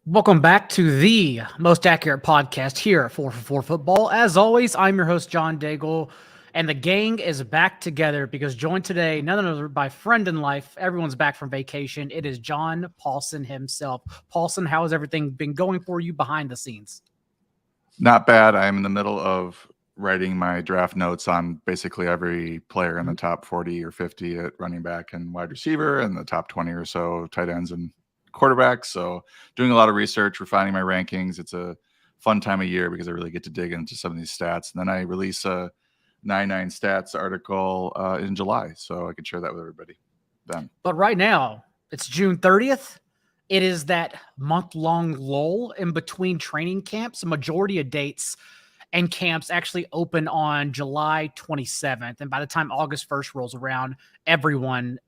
Welcome back to the most accurate podcast here at 4for4 Football. As always, I'm your host, John Daigle, and the gang is back together because joined today, none other by friend in life. Everyone's back from vacation. It is John Paulsen himself. Paulsen, how has everything been going for you behind the scenes? Not bad. I'm in the middle of writing my draft notes on basically every player in the top 40 or 50 at running back and wide receiver, and the top 20 or so tight ends and quarterbacks. So doing a lot of research, refining my rankings. It's a fun time of year because I really get to dig into some of these stats. And then I release a 99 stats article in July, so I could share that with everybody then. But right now, it's June 30th. It is that month-long lull in between training camps. A majority of dates and camps actually open on July 27th. And by the time August 1st rolls around, everyone,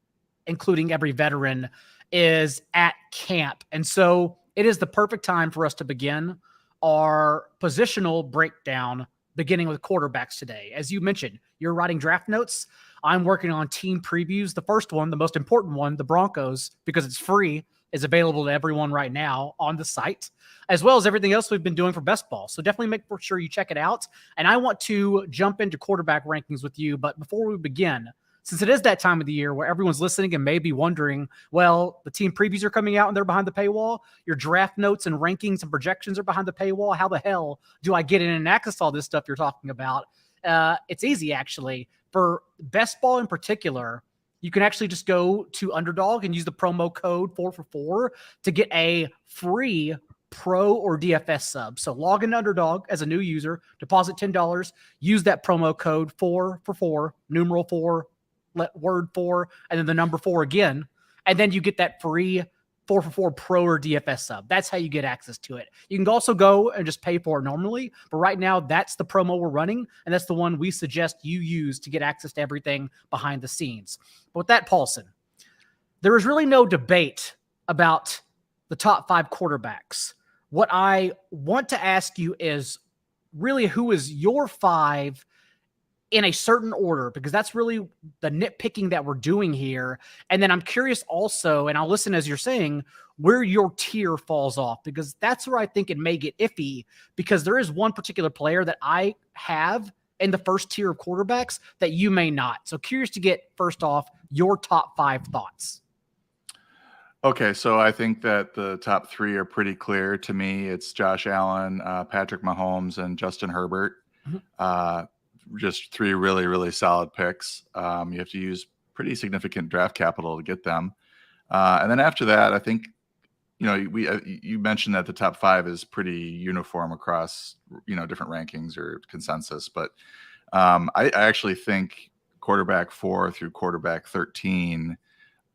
including every veteran, is at camp. And so it is the perfect time for us to begin our positional breakdown, beginning with quarterbacks today. As you mentioned, you're writing draft notes. I'm working on team previews. The first one, the most important one, the Broncos, because it's free, is available to everyone right now on the site, as well as everything else we've been doing for Best Ball. So definitely make sure you check it out. And I want to jump into quarterback rankings with you. But before we begin, since it is that time of the year where everyone's listening and may be wondering, well, the team previews are coming out and they're behind the paywall. Your draft notes and rankings and projections are behind the paywall. How the hell do I get in and access all this stuff you're talking about? It's easy, actually. For Best Ball in particular, you can actually just go to Underdog and use the promo code 4for4 to get a free pro or DFS sub. So log into Underdog as a new user, deposit $10, use that promo code 4for4, numeral 4, word 4, and then the number 4 again. And then you get that free 4for4 pro or DFS sub. That's how you get access to it. You can also go and just pay for it normally, but right now that's the promo we're running, and that's the one we suggest you use to get access to everything behind the scenes. But with that, Paulsen, there is really no debate about the top 5 quarterbacks. What I want to ask you is really who is your 5 in a certain order, because that's really the nitpicking that we're doing here. And then I'm curious also, and I'll listen as you're saying, where your tier falls off, because that's where I think it may get iffy, because there is one particular player that I have in the first tier of quarterbacks that you may not. So curious to get, first off, your top 5 thoughts. Okay, so I think that the top 3 are pretty clear to me. It's Josh Allen, Patrick Mahomes, and Justin Herbert. Just 3 really, really solid picks. You have to use pretty significant draft capital to get them. And then after that, I think, you mentioned that the top 5 is pretty uniform across, different rankings or consensus. But I actually think quarterback 4 through quarterback 13,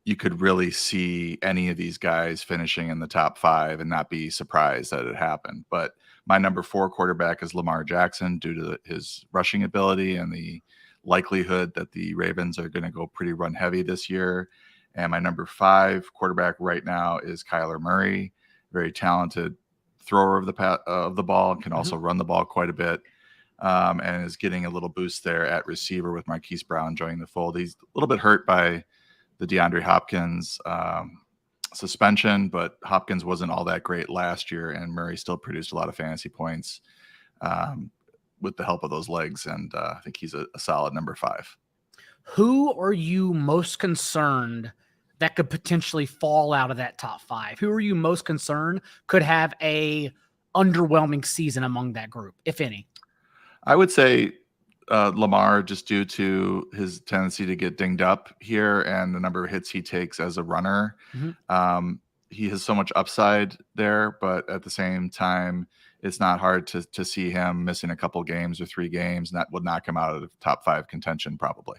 you could really see any of these guys finishing in the top 5 and not be surprised that it happened. But my number 4 quarterback is Lamar Jackson due to his rushing ability and the likelihood that the Ravens are going to go pretty run heavy this year. And my number 5 quarterback right now is Kyler Murray, very talented thrower of the ball, can also run the ball quite a bit, and is getting a little boost there at receiver with Marquise Brown joining the fold. He's a little bit hurt by the DeAndre Hopkins suspension, but Hopkins wasn't all that great last year, and Murray still produced a lot of fantasy points with the help of those legs, and I think he's a solid number 5. Who are you most concerned that could potentially fall out of that top 5? Who are you most concerned could have a underwhelming season among that group, if any? I would say Lamar, just due to his tendency to get dinged up here and the number of hits he takes as a runner. He has so much upside there, but at the same time, it's not hard to see him missing a couple games or 3 games, and that would knock him out of the top 5 contention probably.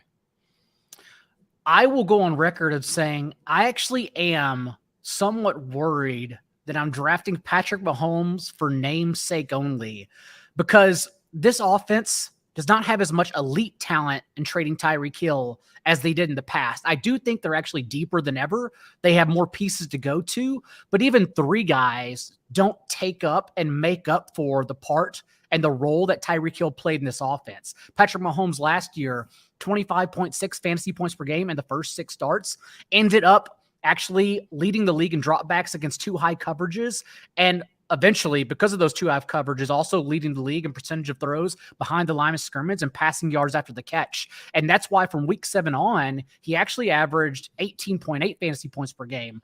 I will go on record of saying I actually am somewhat worried that I'm drafting Patrick Mahomes for namesake only, because this offense does not have as much elite talent in trading Tyreek Hill as they did in the past. I do think they're actually deeper than ever. They have more pieces to go to, but even 3 guys don't take up and make up for the part and the role that Tyreek Hill played in this offense. Patrick Mahomes last year, 25.6 fantasy points per game in the first 6 starts, ended up actually leading the league in dropbacks against too high coverages, and eventually, because of those too high coverages, also leading the league in percentage of throws behind the line of scrimmage and passing yards after the catch. And that's why from week 7 on, he actually averaged 18.8 fantasy points per game,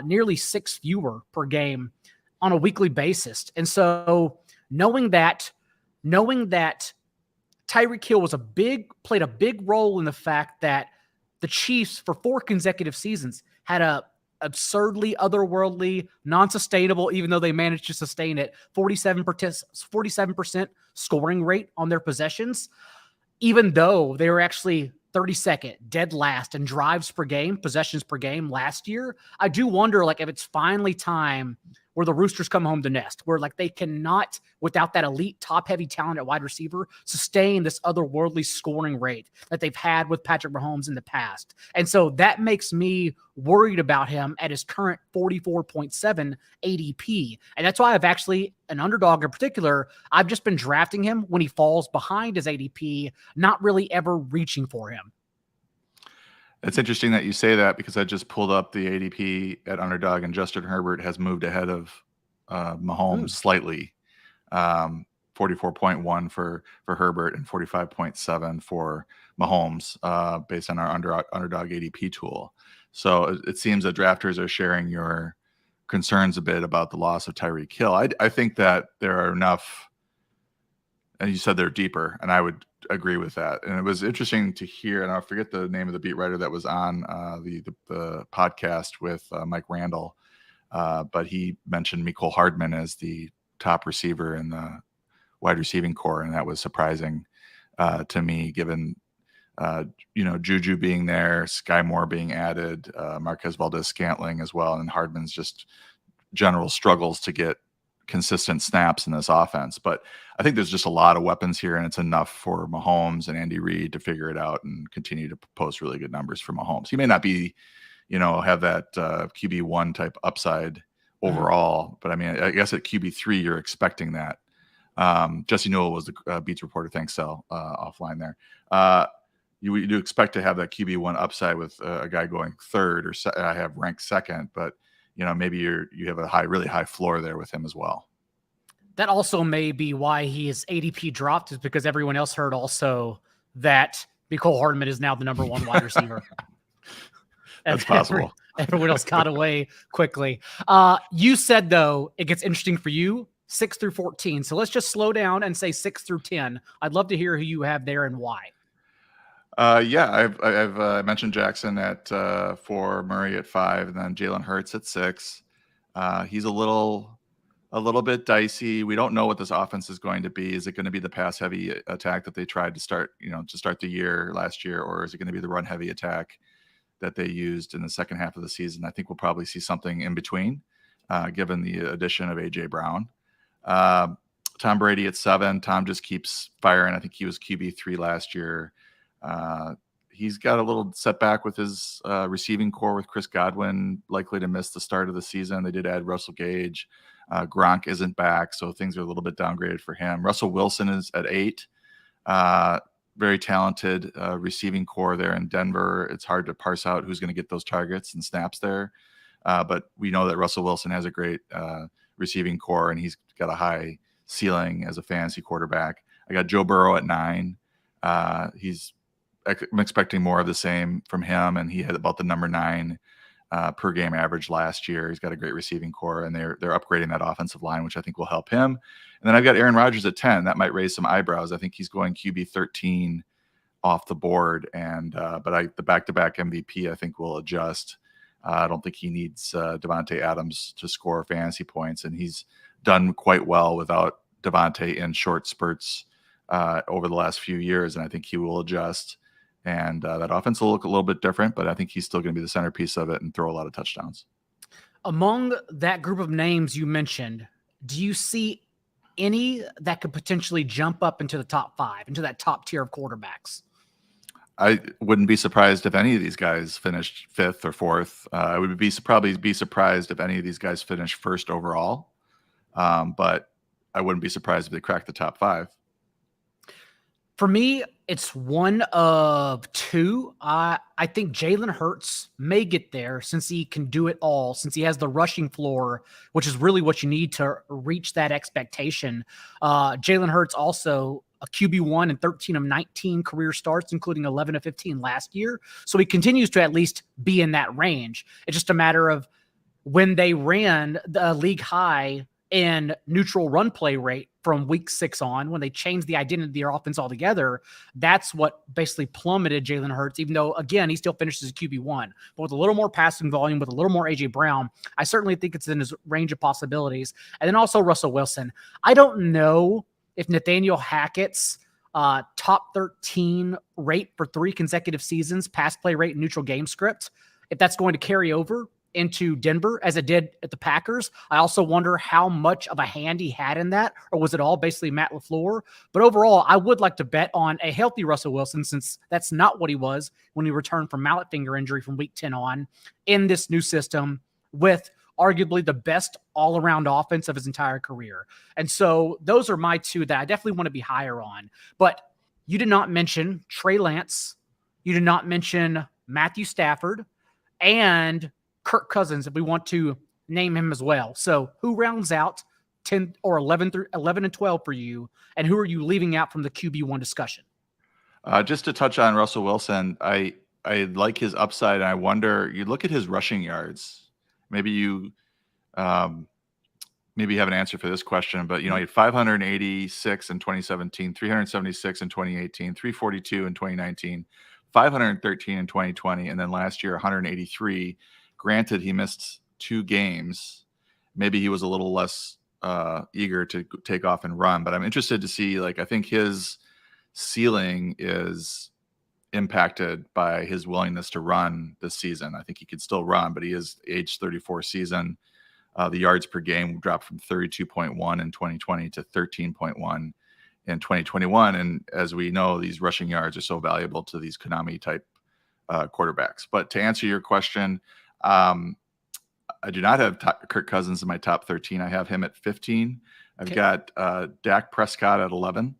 nearly 6 fewer per game on a weekly basis. And so knowing that Tyreek Hill played a big role in the fact that the Chiefs for 4 consecutive seasons had a absurdly otherworldly, non-sustainable, even though they managed to sustain it, 47% scoring rate on their possessions, even though they were actually 32nd, dead last in drives per game, possessions per game last year. I do wonder, like, if it's finally time where the Roosters come home to nest, where like they cannot, without that elite top-heavy talent at wide receiver, sustain this otherworldly scoring rate that they've had with Patrick Mahomes in the past. And so that makes me worried about him at his current 44.7 ADP. And that's why I've actually, an underdog in particular, I've just been drafting him when he falls behind his ADP, not really ever reaching for him. It's interesting that you say that, because I just pulled up the ADP at Underdog, and Justin Herbert has moved ahead of Mahomes slightly. 44.1 for Herbert and 45.7 for Mahomes, based on our Underdog ADP tool. So it seems that drafters are sharing your concerns a bit about the loss of Tyreek Hill. I think that there are enough, and you said they're deeper, and I would agree with that. And it was interesting to hear, and I forget the name of the beat writer that was on the podcast with Mike Randall, but he mentioned Mecole Hardman as the top receiver in the wide receiving core, and that was surprising to me, given Juju being there, Sky Moore being added, Marquez Valdez-Scantling as well, and Hardman's just general struggles to get consistent snaps in this offense. But I think there's just a lot of weapons here, and it's enough for Mahomes and Andy Reid to figure it out and continue to post really good numbers for Mahomes. He may not be, have that QB1 type upside overall, but I mean, I guess at QB3 you're expecting that. Jesse Newell was the Beats reporter. Thanks, Sal, offline there. You do expect to have that QB1 upside with a guy going third, or I have ranked second, but maybe you have a really high floor there with him as well. That also may be why his ADP dropped, is because everyone else heard also that Mecole Hardman is now the number 1 wide receiver. That's possible. Everyone else got away quickly. You said, though, it gets interesting for you, 6 through 14. So let's just slow down and say 6 through 10. I'd love to hear who you have there and why. I've mentioned Jackson at 4, Murray at 5, and then Jalen Hurts at 6. He's a little bit dicey. We don't know what this offense is going to be. Is it going to be the pass heavy attack that they tried to start the year last year, or is it going to be the run heavy attack that they used in the second half of the season? I think we'll probably see something in between, given the addition of A.J. Brown. Tom Brady at 7. Tom just keeps firing. I think he was QB3 last year. He's got a little setback with his receiving core, with Chris Godwin likely to miss the start of the season. They did add Russell Gage. Gronk isn't back, so things are a little bit downgraded for him. Russell Wilson is at 8. Very talented receiving core there in Denver. It's hard to parse out who's going to get those targets and snaps there. But we know that Russell Wilson has a great receiving core, and he's got a high ceiling as a fantasy quarterback. I got Joe Burrow at 9. I'm expecting more of the same from him, and he had about the number 9 per game average last year. He's got a great receiving core, and they're upgrading that offensive line, which I think will help him. And then I've got Aaron Rodgers at 10. That might raise some eyebrows. I think he's going QB 13 off the board, and but the back-to-back MVP I think will adjust. I don't think he needs Devontae Adams to score fantasy points, and he's done quite well without Devontae in short spurts over the last few years, and I think he will adjust. And that offense will look a little bit different, but I think he's still going to be the centerpiece of it and throw a lot of touchdowns. Among that group of names you mentioned, do you see any that could potentially jump up into the top 5, into that top tier of quarterbacks? I wouldn't be surprised if any of these guys finished 5th or 4th. I would probably be surprised if any of these guys finished 1st overall. But I wouldn't be surprised if they cracked the top 5. For me, it's one of two. I think Jalen Hurts may get there since he can do it all, since he has the rushing floor, which is really what you need to reach that expectation. Jalen Hurts also a QB1 and 13 of 19 career starts, including 11 of 15 last year. So he continues to at least be in that range. It's just a matter of when they ran the league high in neutral run play rate from week 6 on, when they changed the identity of their offense altogether, that's what basically plummeted Jalen Hurts, even though, again, he still finishes as QB1. But with a little more passing volume, with a little more A.J. Brown, I certainly think it's in his range of possibilities. And then also Russell Wilson. I don't know if Nathaniel Hackett's top 13 rate for 3 consecutive seasons, pass play rate, and neutral game script, if that's going to carry over into Denver as it did at the Packers. I also wonder how much of a hand he had in that, or was it all basically Matt LaFleur? But overall, I would like to bet on a healthy Russell Wilson, since that's not what he was when he returned from mallet finger injury from week 10 on, in this new system with arguably the best all-around offense of his entire career. And so those are my two that I definitely want to be higher on. But you did not mention Trey Lance. You did not mention Matthew Stafford and Kirk Cousins, if we want to name him as well. So who rounds out 10 or 11 and 12 for you, and who are you leaving out from the QB1 discussion? Just to touch on Russell Wilson, I like his upside, and I wonder, you look at his rushing yards. Maybe you have an answer for this question, but he had 586 in 2017, 376 in 2018, 342 in 2019, 513 in 2020, and then last year 183. Granted, he missed 2 games. Maybe he was a little less eager to take off and run, but I'm interested to see, I think his ceiling is impacted by his willingness to run this season. I think he could still run, but he is age 34 season. The yards per game dropped from 32.1 in 2020 to 13.1 in 2021. And as we know, these rushing yards are so valuable to these Konami type quarterbacks. But to answer your question, I do not have Kirk Cousins in my top 13. I have him at 15. I've got Dak Prescott at 11,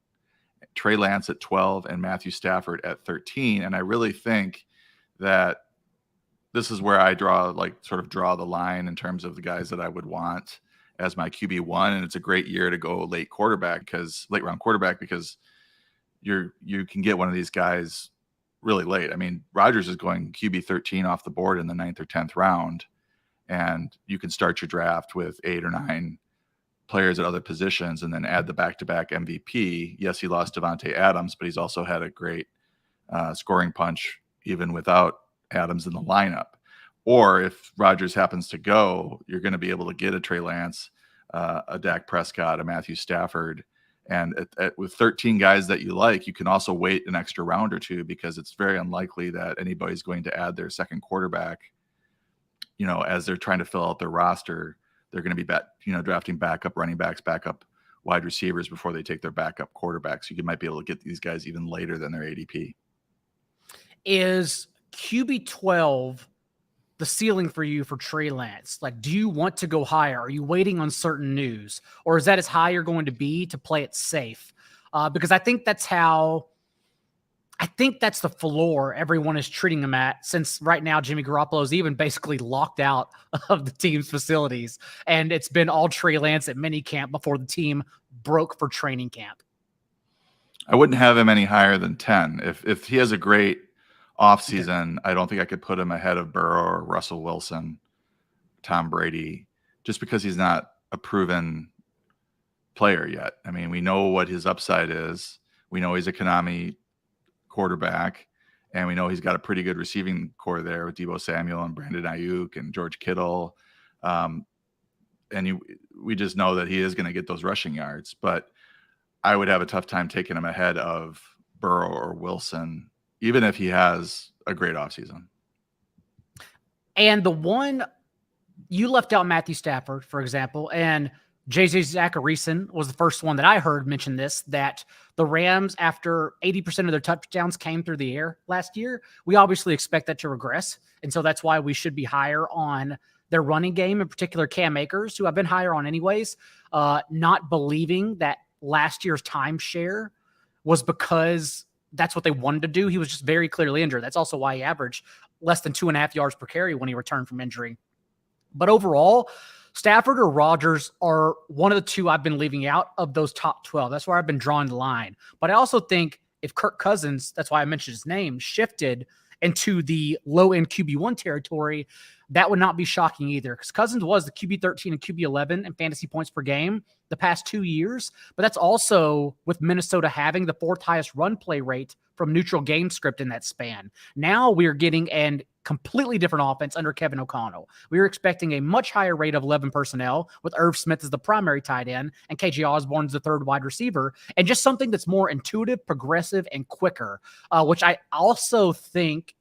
Trey Lance at 12, and Matthew Stafford at 13. And I really think that this is where I draw the line in terms of the guys that I would want as my QB1. And it's a great year to go late round quarterback, because you can get one of these guys really late. I mean, Rodgers is going QB 13 off the board in the 9th or 10th round, and you can start your draft with 8 or 9 players at other positions and then add the back-to-back MVP. Yes, he lost Devontae Adams, but he's also had a great scoring punch even without Adams in the lineup. Or if Rodgers happens to go, you're going to be able to get a Trey Lance, a Dak Prescott, a Matthew Stafford. And with 13 guys that you like, you can also wait an extra round or two, because it's very unlikely that anybody's going to add their second quarterback. As they're trying to fill out their roster, they're going to be drafting backup running backs, backup wide receivers before they take their backup quarterbacks. You might be able to get these guys even later than their ADP. Is QB12 the ceiling for you for Trey Lance? Do you want to go higher? Are you waiting on certain news, or is that as high you're going to be to play it safe? Because I think that's the floor everyone is treating him at, since right now Jimmy Garoppolo is even basically locked out of the team's facilities, and it's been all Trey Lance at minicamp before the team broke for training camp. I wouldn't have him any higher than 10. If he has a great offseason, I don't think I could put him ahead of Burrow or Russell Wilson, Tom Brady, just because he's not a proven player yet. I mean, we know what his upside is. We know he's a Konami quarterback, and we know he's got a pretty good receiving core there with Deebo Samuel and Brandon Ayuk and George Kittle. We just know that he is going to get those rushing yards, but I would have a tough time taking him ahead of Burrow or Wilson, even if he has a great offseason. And the one you left out, Matthew Stafford, for example, and JJ Zacharyson was the first one that I heard mention this, that the Rams, after 80% of their touchdowns came through the air last year, we obviously expect that to regress. And so that's why we should be higher on their running game, in particular Cam Akers, who I've been higher on anyways, not believing that last year's timeshare was because that's what they wanted to do. He was just very clearly injured. That's also why he averaged less than 2.5 yards per carry when he returned from injury. But overall, Stafford or Rodgers are one of the two I've been leaving out of those top 12. That's where I've been drawing the line. But I also think if Kirk Cousins, that's why I mentioned his name, shifted into the low-end QB1 territory, that would not be shocking either, because Cousins was the QB13 and QB11 in fantasy points per game the past 2 years. But that's also with Minnesota having the 4th highest run play rate from neutral game script in that span. Now we're getting a completely different offense under Kevin O'Connell. We were expecting a much higher rate of 11 personnel with Irv Smith as the primary tight end and KJ Osborne as the 3rd wide receiver, and just something that's more intuitive, progressive, and quicker, which I also think,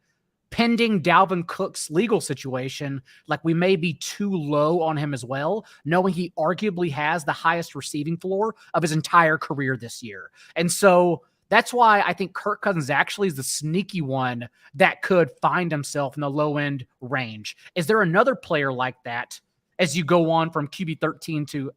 pending Dalvin Cook's legal situation, like we may be too low on him as well, knowing he arguably has the highest receiving floor of his entire career this year. And so that's why I think Kirk Cousins actually is the sneaky one that could find himself in the low end range. Is there another player like that as you go on from QB 13 to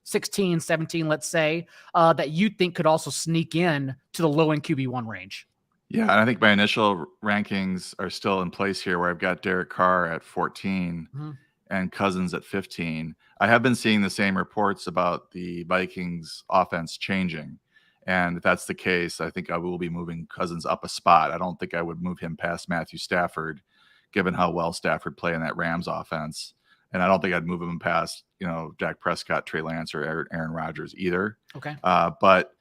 16, 17, let's say, that you think could also sneak in to the low end QB1 range? Yeah, and I think my initial rankings are still in place here, where I've got Derek Carr at 14 and Cousins at 15. I have been seeing the same reports about the Vikings offense changing. And if that's the case, I think I will be moving Cousins up a spot. I don't think I would move him past Matthew Stafford, given how well Stafford played in that Rams offense. And I don't think I'd move him past, Dak Prescott, Trey Lance, or Aaron Rodgers either. Okay. But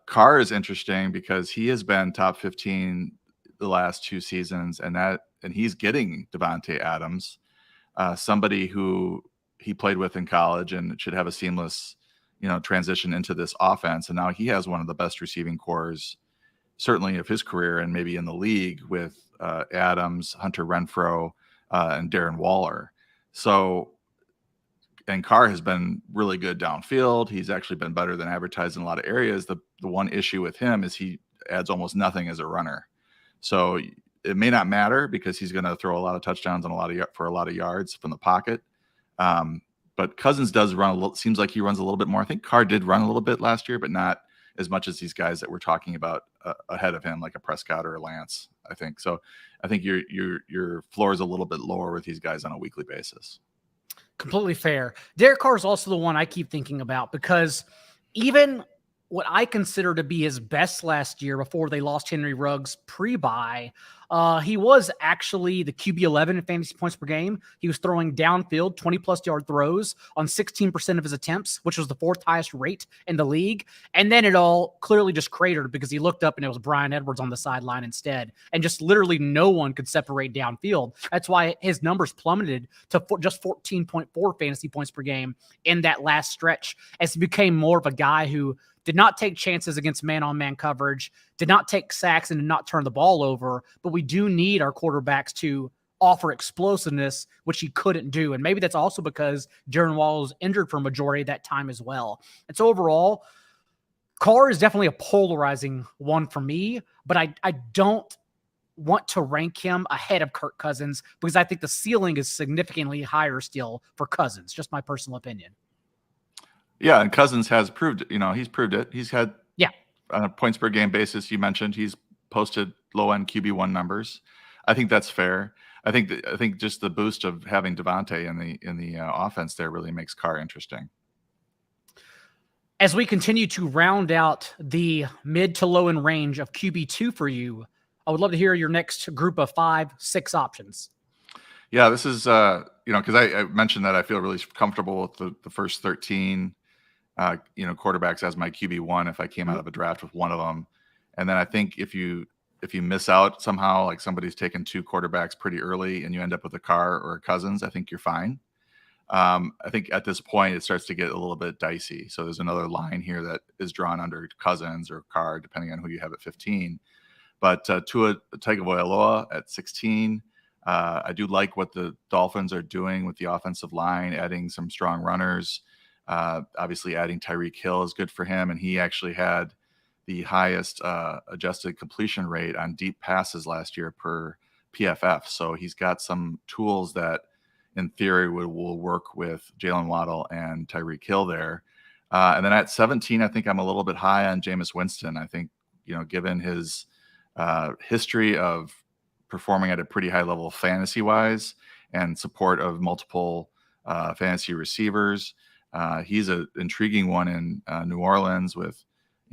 Carr is interesting because he has been top 15 the last 2 seasons, and he's getting Devontae Adams, somebody who he played with in college and should have a seamless, transition into this offense. And now he has one of the best receiving cores, certainly of his career and maybe in the league, with Adams, Hunter Renfrow, and Darren Waller. So, and Carr has been really good downfield. He's actually been better than advertised in a lot of areas. The one issue with him is he adds almost nothing as a runner. So it may not matter because he's going to throw a lot of touchdowns and for a lot of yards from the pocket. But Cousins does run a little. Seems like he runs a little bit more. I think Carr did run a little bit last year, but not as much as these guys that we're talking about ahead of him, like a Prescott or a Lance. I think so. I think your floor is a little bit lower with these guys on a weekly basis. Completely fair. Derek Carr is also the one I keep thinking about, because even what I consider to be his best last year before they lost Henry Ruggs pre-bye, he was actually the QB11 in fantasy points per game. He was throwing downfield 20-plus yard throws on 16% of his attempts, which was the 4th highest rate in the league. And then it all clearly just cratered because he looked up and it was Bryan Edwards on the sideline instead. And just literally no one could separate downfield. That's why his numbers plummeted to just 14.4 fantasy points per game in that last stretch, as he became more of a guy who did not take chances against man-on-man coverage, did not take sacks, and did not turn the ball over. But we do need our quarterbacks to offer explosiveness, which he couldn't do. And maybe that's also because Darren Waller was injured for a majority of that time as well. And so overall, Carr is definitely a polarizing one for me, but I don't want to rank him ahead of Kirk Cousins because I think the ceiling is significantly higher still for Cousins. Just my personal opinion. Yeah, and Cousins has proved, he's proved it. He's had, on a points per game basis, you mentioned, he's posted low-end QB1 numbers. I think that's fair. I think just the boost of having Devontae in the offense there really makes Carr interesting. As we continue to round out the mid to low-end range of QB2 for you, I would love to hear your next group of 5, 6 options. Yeah, this is, because I mentioned that I feel really comfortable with the first 13 quarterbacks as my QB1 if I came out of a draft with one of them. And then I think if you miss out somehow, like somebody's taken 2 quarterbacks pretty early and you end up with a Carr or a Cousins, I think you're fine. I think at this point it starts to get a little bit dicey. So there's another line here that is drawn under Cousins or Carr, depending on who you have at 15. But Tua Tagovailoa at 16, I do like what the Dolphins are doing with the offensive line, adding some strong runners. Obviously, adding Tyreek Hill is good for him, and he actually had the highest adjusted completion rate on deep passes last year per PFF. So he's got some tools that, in theory, will work with Jalen Waddle and Tyreek Hill there. And then at 17, I think I'm a little bit high on Jameis Winston. I think given his history of performing at a pretty high level fantasy wise and support of multiple fantasy receivers. He's an intriguing one in New Orleans with,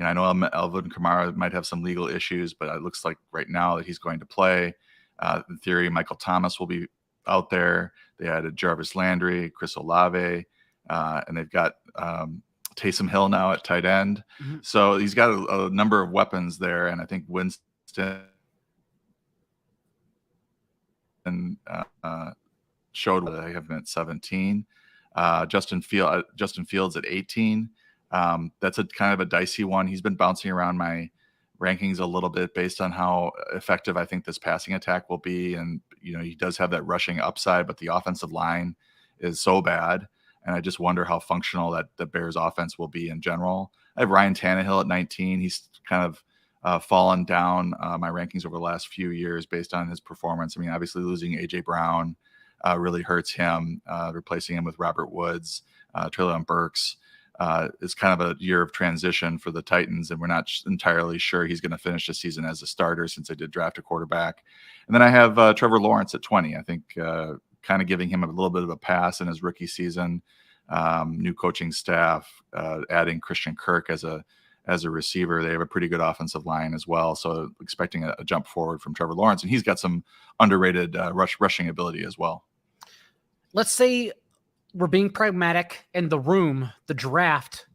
I know Alvin Kamara might have some legal issues, but it looks like right now that he's going to play. In theory, Michael Thomas will be out there. They added Jarvis Landry, Chris Olave, and they've got Taysom Hill now at tight end. Mm-hmm. So he's got a number of weapons there, and I think Winston showed what they have been at 17. Justin Fields at 18. That's a kind of a dicey one. He's been bouncing around my rankings a little bit based on how effective I think this passing attack will be. And, he does have that rushing upside, but the offensive line is so bad. And I just wonder how functional that the Bears offense will be in general. I have Ryan Tannehill at 19. He's kind of fallen down my rankings over the last few years based on his performance. I mean, obviously losing A.J. Brown really hurts him. Replacing him with Robert Woods, Treylon Burks is kind of a year of transition for the Titans, and we're not entirely sure he's going to finish the season as a starter since they did draft a quarterback. And then I have Trevor Lawrence at 20. I think kind of giving him a little bit of a pass in his rookie season. New coaching staff, adding Christian Kirk as a receiver. They have a pretty good offensive line as well. So expecting a jump forward from Trevor Lawrence, and he's got some underrated rushing ability as well. Let's say we're being pragmatic in the room, the draft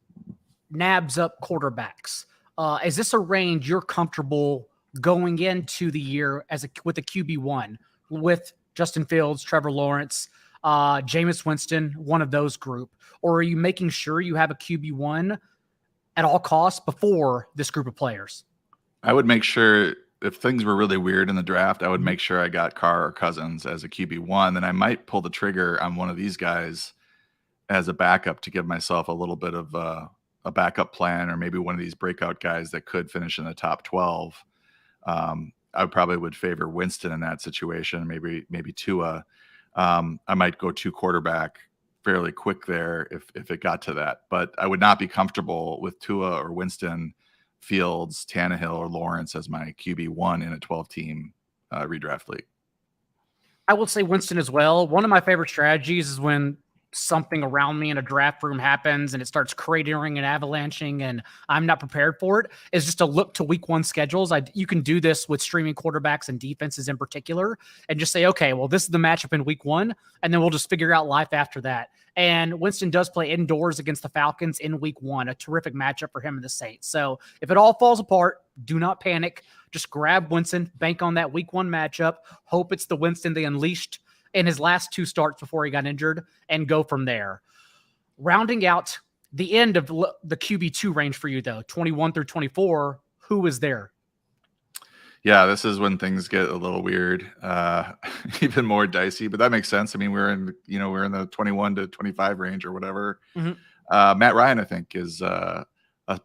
nabs up quarterbacks. Is this a range you're comfortable going into the year with a QB1 with Justin Fields, Trevor Lawrence, Jameis Winston, one of those group? Or are you making sure you have a QB1 at all costs before this group of players? I would make sure, if things were really weird in the draft, I would make sure I got Carr or Cousins as a QB1. Then I might pull the trigger on one of these guys as a backup to give myself a little bit of a backup plan, or maybe one of these breakout guys that could finish in the top 12. I probably would favor Winston in that situation. Maybe Tua. I might go 2 quarterback fairly quick there if it got to that. But I would not be comfortable with Tua or Winston, Fields, Tannehill, or Lawrence as my QB1 in a 12-team redraft league. I will say Winston as well. One of my favorite strategies is when something around me in a draft room happens and it starts cratering and avalanching and I'm not prepared for it, is just to look to week 1 schedules. You can do this with streaming quarterbacks and defenses in particular and just say, okay, well, this is the matchup in week 1, and then we'll just figure out life after that. And Winston does play indoors against the Falcons in week 1, a terrific matchup for him and the Saints. So if it all falls apart, do not panic. Just grab Winston, bank on that week 1 matchup, hope it's the Winston they unleashed in his last 2 starts before he got injured, and go from there. Rounding out the end of the QB2 range for you, though, 21 through 24, who is there? Yeah, this is when things get a little weird, even more dicey, but that makes sense. I mean, we're in the 21 to 25 range or whatever. Mm-hmm. Matt Ryan, I think, is a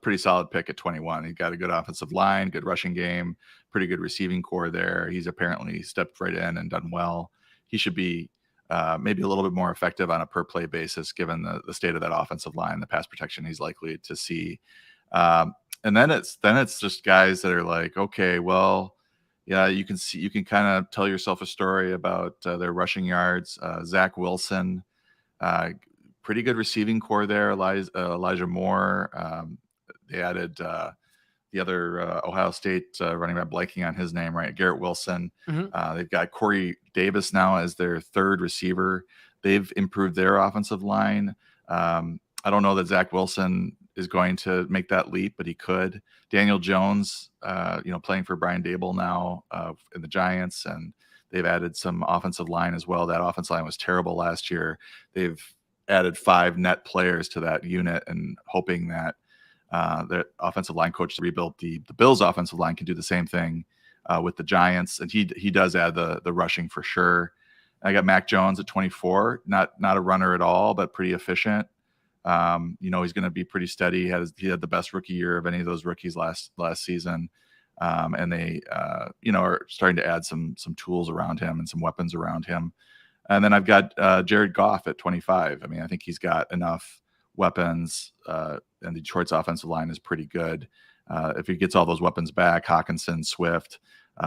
pretty solid pick at 21. He's got a good offensive line, good rushing game, pretty good receiving core there. He's apparently stepped right in and done well. He should be maybe a little bit more effective on a per play basis, given the state of that offensive line, the pass protection he's likely to see. And then it's just guys that are like, okay, well, yeah, you can kind of tell yourself a story about their rushing yards. Zach Wilson, pretty good receiving core there. Elijah Moore. They added the other Ohio State running back, blanking on his name, right? Garrett Wilson. Mm-hmm. They've got Corey Davis now as their 3rd receiver. They've improved their offensive line. I don't know that Zach Wilson is going to make that leap, but he could. Daniel Jones, playing for Brian Dable now in the Giants, and they've added some offensive line as well. That offensive line was terrible last year. They've added 5 net players to that unit, and hoping that the offensive line coach to rebuild the Bills offensive line can do the same thing with the Giants. And he does add the rushing for sure. I got Mac Jones at 24, not a runner at all, but pretty efficient. He's going to be pretty steady. He had the best rookie year of any of those rookies last season. And they, are starting to add some tools around him and some weapons around him. And then I've got Jared Goff at 25. I mean, I think he's got enough weapons, and Detroit's offensive line is pretty good. if he gets all those weapons back, Hawkinson, Swift,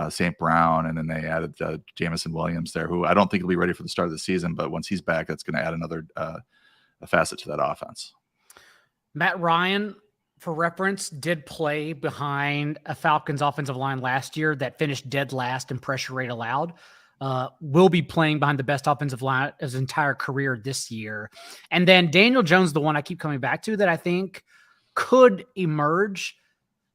St. Brown, and then they added Jamison Williams there, who I don't think will be ready for the start of the season, but once he's back, that's going to add another a facet to that offense. Matt Ryan, for reference, did play behind a Falcons offensive line last year that finished dead last in pressure rate allowed. Will be playing behind the best offensive line of his entire career this year. And then Daniel Jones, the one I keep coming back to that I think could emerge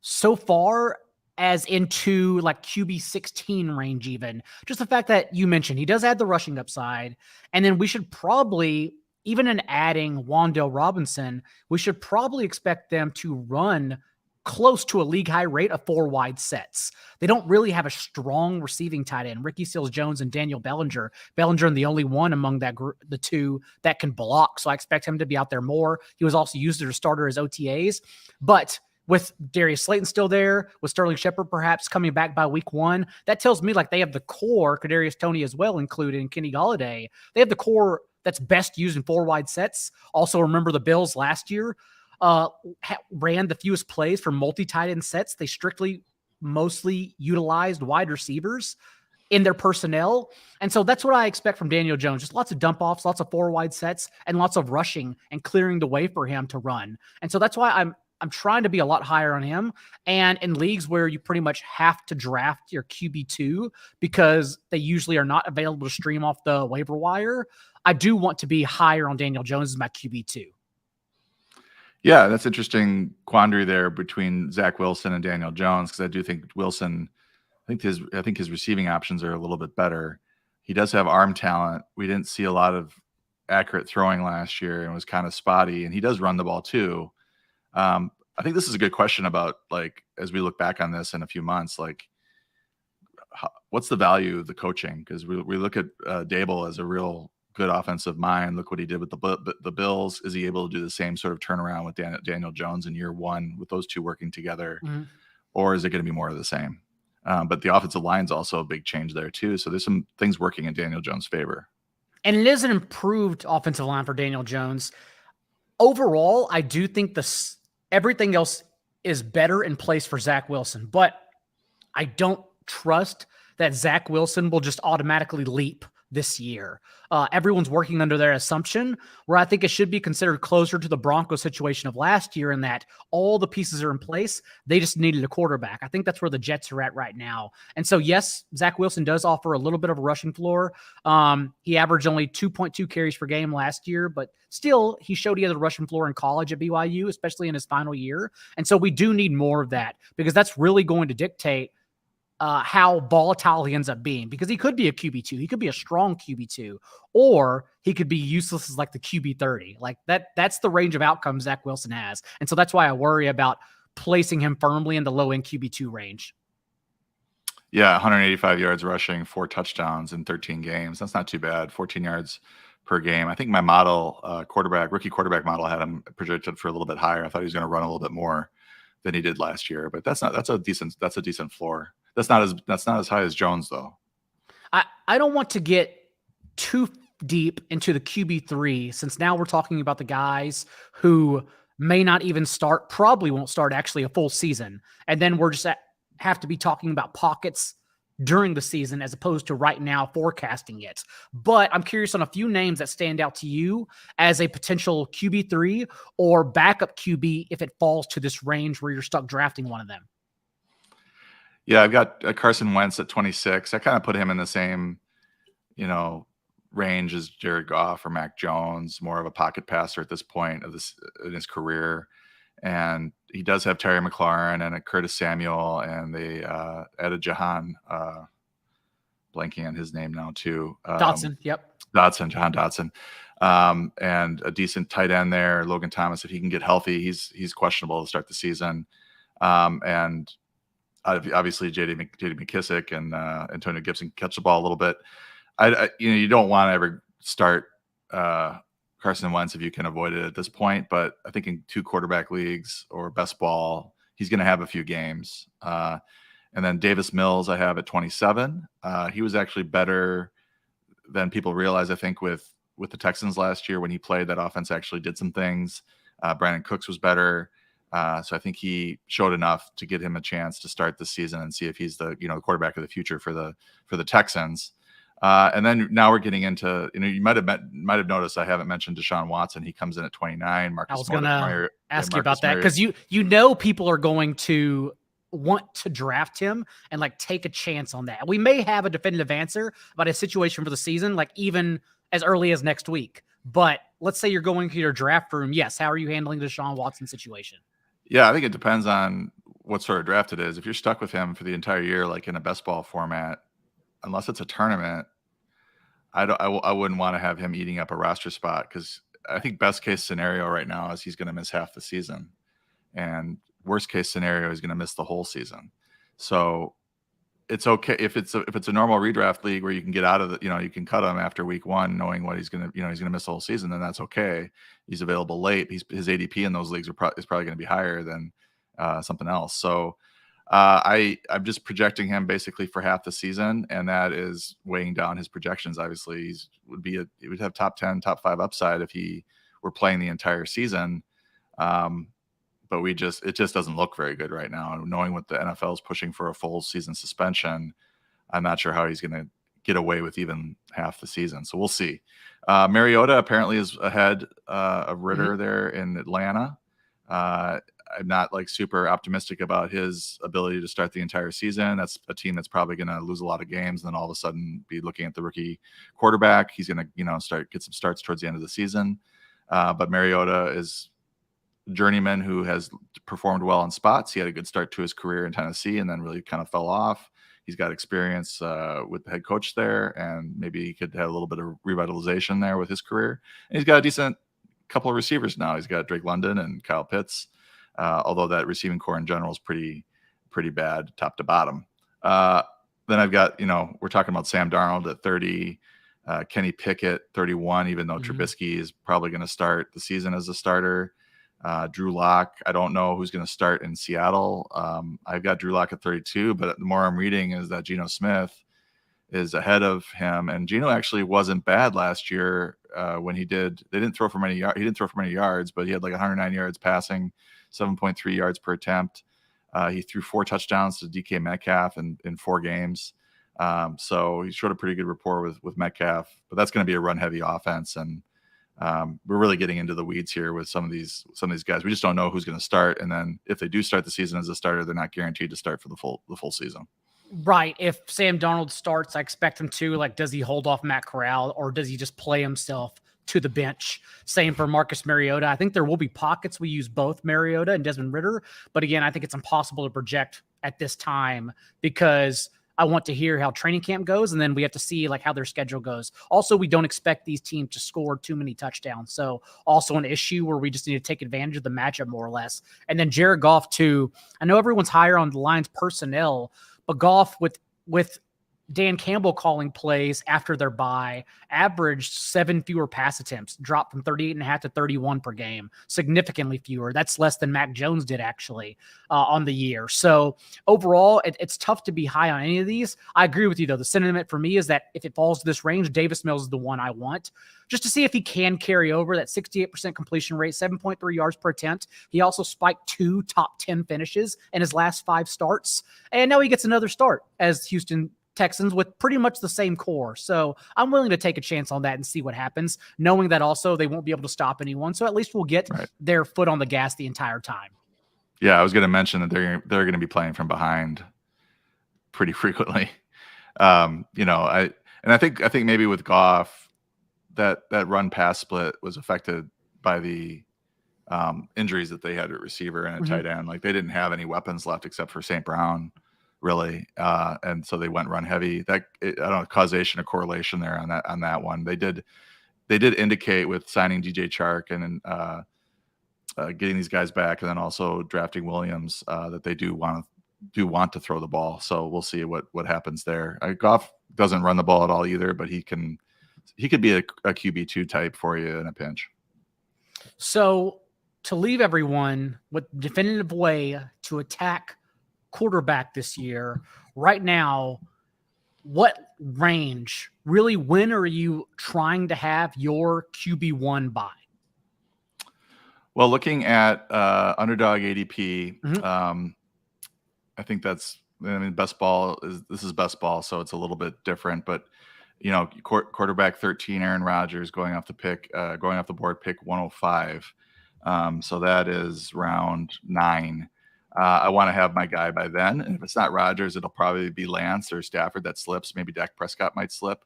so far as into like QB 16 range, even just the fact that you mentioned he does add the rushing upside. And then we should probably, even in adding Wan'Dale Robinson, we should probably expect them to run close to a league high rate of 4 wide sets. They don't really have a strong receiving tight end. Ricky Seals-Jones and Daniel Bellinger. Bellinger, the only one among that group, the two that can block. So I expect him to be out there more. He was also used as a starter as OTAs, but with Darius Slayton still there, with Sterling Shepard perhaps coming back by week 1, that tells me like they have the core, Kadarius Toney as well included, and Kenny Golladay. They have the core that's best used in 4 wide sets. Also, remember the Bills last year ran the fewest plays for multi-tight end sets. They mostly utilized wide receivers in their personnel. And so that's what I expect from Daniel Jones. Just lots of dump offs, lots of 4 wide sets, and lots of rushing and clearing the way for him to run. And so that's why I'm trying to be a lot higher on him. And in leagues where you pretty much have to draft your QB2 because they usually are not available to stream off the waiver wire, I do want to be higher on Daniel Jones as my QB2. Yeah, that's interesting quandary there between Zach Wilson and Daniel Jones, because I do think Wilson, I think his receiving options are a little bit better. He does have arm talent. We didn't see a lot of accurate throwing last year and was kind of spotty, and he does run the ball too. I think this is a good question about, like, as we look back on this in a few months, like, what's the value of the coaching? Because we look at Daigle as a real good offensive mind. Look what he did with the Bills. Is he able to do the same sort of turnaround with Daniel Jones in year 1 with those two working together? Mm-hmm. Or is it going to be more of the same? But the offensive line is also a big change there too. So there's some things working in Daniel Jones' favor. And it is an improved offensive line for Daniel Jones. Overall, I do think everything else is better in place for Zach Wilson, but I don't trust that Zach Wilson will just automatically leap this year. Everyone's working under their assumption, where I think it should be considered closer to the Broncos situation of last year, in that all the pieces are in place. They just needed a quarterback. I think that's where the Jets are at right now. And so, yes, Zach Wilson does offer a little bit of a rushing floor. He averaged only 2.2 carries per game last year, but still, he showed he has a rushing floor in college at BYU, especially in his final year. And so we do need more of that, because that's really going to dictate how volatile he ends up being, because he could be a QB2. He could be a strong QB2, or he could be useless as like the QB30. Like that's the range of outcomes Zach Wilson has. And so that's why I worry about placing him firmly in the low end QB2 range. Yeah. 185 yards rushing, 4 touchdowns in 13 games. That's not too bad. 14 yards per game. I think my model rookie quarterback model had him projected for a little bit higher. I thought he was going to run a little bit more than he did last year, but that's a decent floor. That's not as high as Jones, though. I don't want to get too deep into the QB3, since now we're talking about the guys who may not even start, probably won't start actually a full season. And then we're just have to be talking about pockets during the season as opposed to right now forecasting it. But I'm curious on a few names that stand out to you as a potential QB3 or backup QB if it falls to this range where you're stuck drafting one of them. Yeah, I've got Carson Wentz at 26. I kind of put him in the same, range as Jared Goff or Mac Jones, more of a pocket passer at this point in his career. And he does have Terry McLaurin and a Curtis Samuel, and they added Jahan, blanking on his name now too. Dotson, yep. Jahan Dotson. And a decent tight end there, Logan Thomas. If he can get healthy, he's questionable to start the season. And obviously J.D. McKissick and Antonio Gibson catch the ball a little bit. You don't want to ever start Carson Wentz if you can avoid it at this point, but I think in 2 quarterback leagues or best ball, he's going to have a few games. And then Davis Mills I have at 27. He was actually better than people realize, I think, with the Texans last year when he played. That offense actually did some things. Brandon Cooks was better. So I think he showed enough to get him a chance to start the season and see if he's the quarterback of the future for the Texans. And then now we're getting into, you might have noticed I haven't mentioned Deshaun Watson. He comes in at 29. I was going to ask you about that because people are going to want to draft him and like take a chance on that. We may have a definitive answer about his situation for the season, like even as early as next week. But let's say you're going to your draft room. Yes. How are you handling the Deshaun Watson situation? Yeah, I think it depends on what sort of draft it is. If you're stuck with him for the entire year, like in a best ball format, unless it's a tournament, I wouldn't want to have him eating up a roster spot, because I think best case scenario right now is he's going to miss half the season, and worst case scenario he's going to miss the whole season. So it's okay if it's a normal redraft league where you can get out of the, you can cut him after week 1, knowing what he's going to miss the whole season. Then that's okay. He's available late. His ADP in those leagues is probably going to be higher than something else. So I'm just projecting him basically for half the season, and that is weighing down his projections. Obviously, he would have top 10, top 5 upside if he were playing the entire season. But it just doesn't look very good right now. Knowing what the NFL is pushing for a full season suspension, I'm not sure how he's going to get away with even half the season. So we'll see. Mariota apparently is ahead of Ritter there in Atlanta. I'm not like super optimistic about his ability to start the entire season. That's a team that's probably going to lose a lot of games, and then all of a sudden be looking at the rookie quarterback. He's going to get some starts towards the end of the season. But Mariota is journeyman who has performed well in spots. He had a good start to his career in Tennessee and then really kind of fell off. He's got experience with the head coach there, and maybe he could have a little bit of revitalization there with his career. And he's got a decent couple of receivers now. He's got Drake London and Kyle Pitts, although that receiving core in general is pretty bad top to bottom. Then I've got, we're talking about Sam Darnold at 30, Kenny Pickett 31, even though Trubisky is probably going to start the season as a starter. Drew Lock, I don't know who's going to start in Seattle. I've got Drew Lock at 32, but the more I'm reading is that Geno Smith is ahead of him, and Geno actually wasn't bad last year when they didn't throw for many yards. He didn't throw for many yards, but he had like 109 yards passing, 7.3 yards per attempt. He threw 4 touchdowns to DK Metcalf in 4 games. So he showed a pretty good rapport with Metcalf, but that's going to be a run heavy offense. And we're really getting into the weeds here with some of these guys. We just don't know who's going to start, and then if they do start the season as a starter, they're not guaranteed to start for the full season. Right. If Sam Darnold starts, I expect him to. Like, does he hold off Matt Corral, or does he just play himself to the bench? Same for Marcus Mariota. I think there will be pockets we use both Mariota and Desmond Ridder, but again, I think it's impossible to project at this time because I want to hear how training camp goes, and then we have to see like how their schedule goes. Also, we don't expect these teams to score too many touchdowns. So also an issue where we just need to take advantage of the matchup more or less. And then Jared Goff too. I know everyone's higher on the Lions personnel, but Goff with Dan Campbell calling plays after their bye averaged 7 fewer pass attempts, dropped from 38.5 to 31 per game, significantly fewer. That's less than Mac Jones did actually on the year. So overall, it's tough to be high on any of these. I agree with you though. The sentiment for me is that if it falls to this range, Davis Mills is the one I want, just to see if he can carry over that 68% completion rate, 7.3 yards per attempt. He also spiked 2 top 10 finishes in his last 5 starts. And now he gets another start as Houston Texans with pretty much the same core. So I'm willing to take a chance on that and see what happens, knowing that also they won't be able to stop anyone. So at least we'll get their foot on the gas the entire time. Yeah, I was going to mention that they're going to be playing from behind pretty frequently. I think maybe with Goff, that run pass split was affected by the injuries that they had at receiver and at tight end. Like they didn't have any weapons left except for St. Brown, really, and so they went run heavy. I don't know, causation or correlation there on that one. They did indicate with signing DJ Chark and getting these guys back, and then also drafting Williams, that they do want to throw the ball. So we'll see what happens there. Goff doesn't run the ball at all either, but he could be a QB2 type for you in a pinch. So to leave everyone with definitive way to attack quarterback this year, right now, what range, really, when are you trying to have your QB1 by? Well, looking at Underdog ADP, I think best ball is best ball, so it's a little bit different. But quarterback 13, Aaron Rodgers going off the board, pick 105. So that is round 9. I want to have my guy by then. And if it's not Rodgers, it'll probably be Lance or Stafford that slips. Maybe Dak Prescott might slip.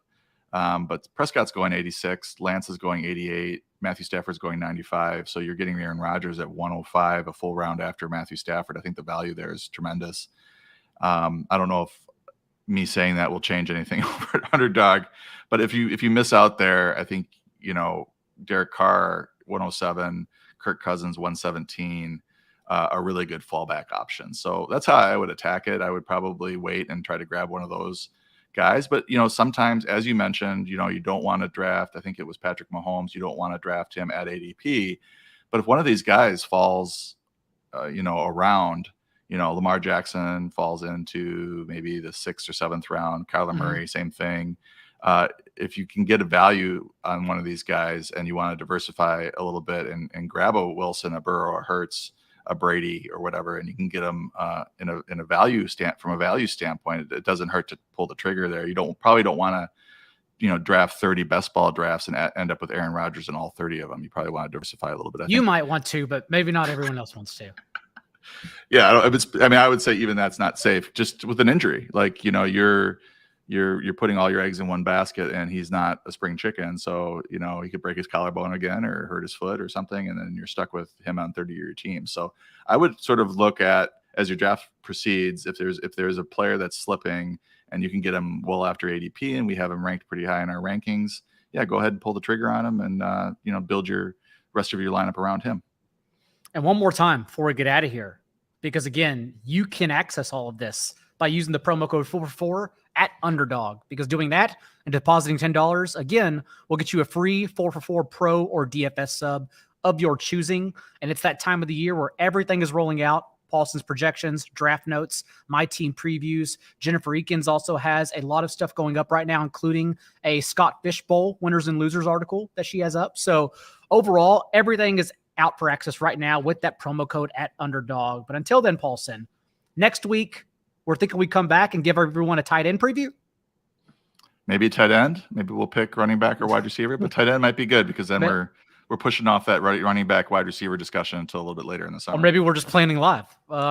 But Prescott's going 86. Lance is going 88. Matthew Stafford's going 95. So you're getting Aaron Rodgers at 105, a full round after Matthew Stafford. I think the value there is tremendous. I don't know if me saying that will change anything over at Underdog, but if you miss out there, I think, Derek Carr 107, Kirk Cousins 117, are really good fallback options. So that's how I would attack it. I would probably wait and try to grab one of those guys. But, sometimes, as you mentioned, you don't want to draft. I think it was Patrick Mahomes. You don't want to draft him at ADP. But if one of these guys falls, around, Lamar Jackson falls into maybe the 6th or 7th round, Kyler Murray, same thing. If you can get a value on one of these guys and you want to diversify a little bit and grab a Wilson, a Burrow, a Hurts, a Brady or whatever, and you can get them in a value standpoint, it doesn't hurt to pull the trigger there. You probably don't want to, draft 30 best ball drafts and end up with Aaron Rodgers in all 30 of them. You probably want to diversify a little bit. You might want to, but maybe not everyone else wants to. Yeah, I would say even that's not safe. Just with an injury, like you're putting all your eggs in one basket, and he's not a spring chicken. So he could break his collarbone again or hurt his foot or something, and then you're stuck with him on 30-year team. So I would sort of look at, as your draft proceeds, if there's a player that's slipping and you can get him well after ADP, and we have him ranked pretty high in our rankings, yeah, go ahead and pull the trigger on him and build your rest of your lineup around him. And one more time before we get out of here, because again, you can access all of this by using the promo code 444 at Underdog, because doing that and depositing $10, again, will get you a free 444 Pro or DFS sub of your choosing. And it's that time of the year where everything is rolling out. Paulsen's projections, draft notes, my team previews. Jennifer Eakins also has a lot of stuff going up right now, including a Scott Fishbowl winners and losers article that she has up. So overall, everything is out for access right now with that promo code at Underdog. But until then, Paulsen, next week, we're thinking we come back and give everyone a tight end preview. Maybe tight end. Maybe we'll pick running back or wide receiver, but tight end might be good because then we're pushing off that running back wide receiver discussion until a little bit later in the summer. Or maybe we're just planning live.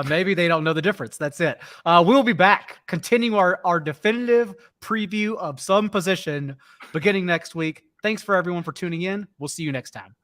Maybe they don't know the difference. That's it. We'll be back, continuing our definitive preview of some position beginning next week. Thanks for everyone for tuning in. We'll see you next time.